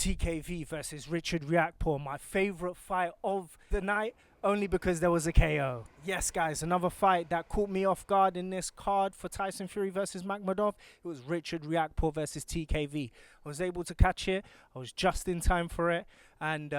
TKV versus Richard Riakporhe, my favorite fight of the night, only because there was a KO. Yes, guys, another fight that caught me off guard in this card for Tyson Fury versus Makhmudov. It was Richard Riakporhe versus TKV. I was able to catch it. I was just in time for it. And,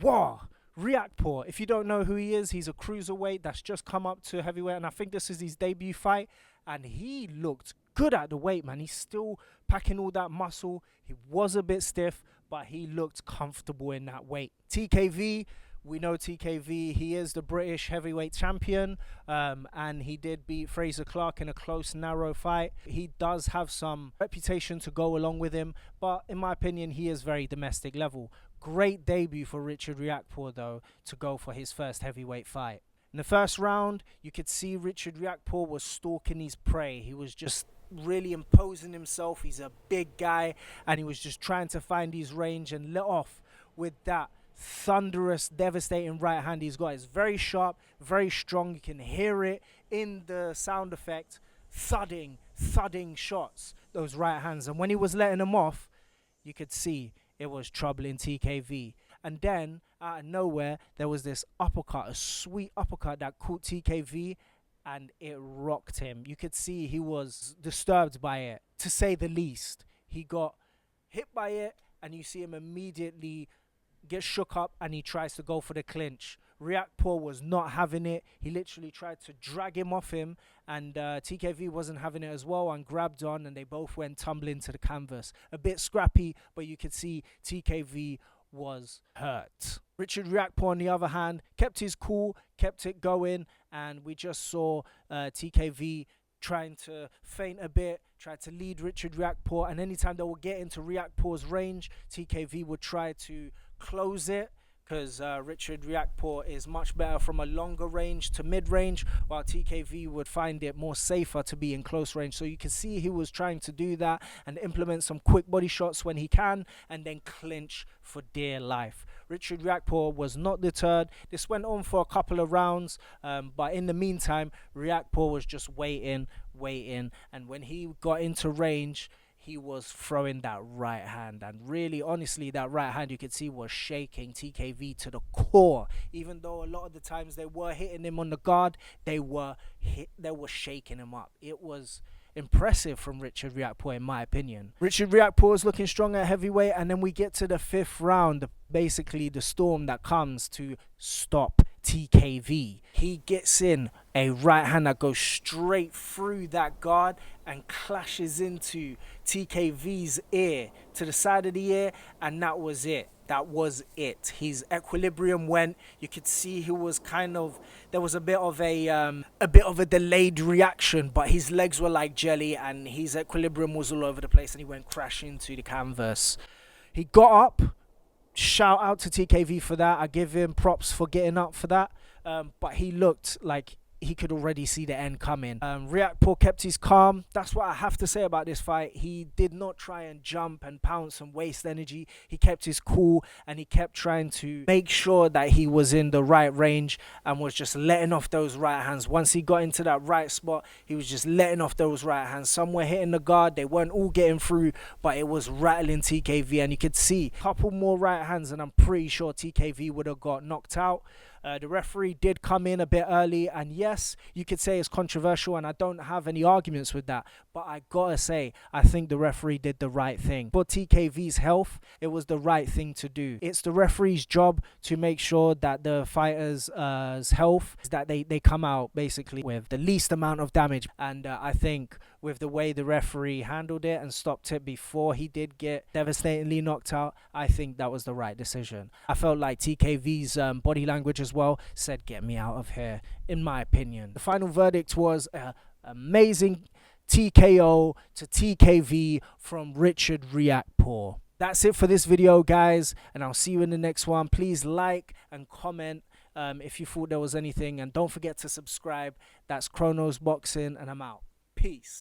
wow, Riakporhe, if you don't know who he is, he's a cruiserweight that's just come up to heavyweight. And I think this is his debut fight. And he looked good at the weight, man. He's still packing all that muscle. He was a bit stiff, but he looked comfortable in that weight. TKV, we know TKV, he is the British heavyweight champion, and he did beat Fraser Clark in a close, narrow fight. He does have some reputation to go along with him, but in my opinion, he is very domestic level. Great debut for Richard Riakporhe, though, to go for his first heavyweight fight. In the first round, you could see Richard Riakporhe was stalking his prey. He was just really imposing himself. He's a big guy, and he was just trying to find his range and let off with that thunderous, devastating right hand he's got. It's very sharp, very strong. You can hear it in the sound effect. Thudding shots, those right hands. And when he was letting them off, you could see it was trouble in TKV. And then, out of nowhere, there was this uppercut, a sweet uppercut that caught TKV, and it rocked him. You could see he was disturbed by it, to say the least. He got hit by it, and you see him immediately get shook up, and he tries to go for the clinch. Riakporhe was not having it. He literally tried to drag him off him, and TKV wasn't having it as well, and grabbed on, and they both went tumbling to the canvas. A bit scrappy, but you could see TKV was hurt. Richard Riakporhe, on the other hand, kept his cool, kept it going, and we just saw TKV trying to feint a bit, tried to lead Richard Riakporhe, and anytime they would get into Riakporhe's range, TKV would try to close it, because Richard Riakporhe is much better from a longer range to mid-range, while TKV would find it more safer to be in close range. So you can see he was trying to do that and implement some quick body shots when he can, and then clinch for dear life. Richard Riakporhe was not deterred. This went on for a couple of rounds, but in the meantime, Riakporhe was just waiting, and when he got into range, he was throwing that right hand, and really, honestly, that right hand you could see was shaking TKV to the core. Even though a lot of the times they were hitting him on the guard, they were shaking him up. It was impressive from Richard Riakporhe, in my opinion. Richard Riakporhe is looking strong at heavyweight, and then we get to the fifth round, basically the storm that comes to stop TKV. He gets in a right hand that goes straight through that guard and clashes into TKV's ear, to the side of the ear, and that was it. His equilibrium went. You could see he was there was a bit of a delayed reaction, but his legs were like jelly, and his equilibrium was all over the place, and he went crashing into the canvas. He got up. Shout out to TKV for that. I give him props for getting up for that. But he looked like he could already see the end coming. Riakporhe kept his calm. That's what I have to say about this fight. He did not try and jump and pounce and waste energy. He kept his cool, and he kept trying to make sure that he was in the right range and was just letting off those right hands. Once he got into that right spot, he was just letting off those right hands. Some were hitting the guard. They weren't all getting through, but it was rattling TKV, and you could see a couple more right hands, and I'm pretty sure TKV would have got knocked out. The referee did come in a bit early, and yes, you could say it's controversial, and I don't have any arguments with that, but I gotta say, I think the referee did the right thing. For TKV's health, it was the right thing to do. It's the referee's job to make sure that the fighter's health, that they come out basically with the least amount of damage, and I think with the way the referee handled it and stopped it before he did get devastatingly knocked out, I think that was the right decision. I felt like TKV's body language as well said, get me out of here, in my opinion. The final verdict was amazing TKO to TKV from Richard Riakporhe. That's it for this video, guys, and I'll see you in the next one. Please like and comment if you thought there was anything, and don't forget to subscribe. That's Chronos Boxing, and I'm out. Peace.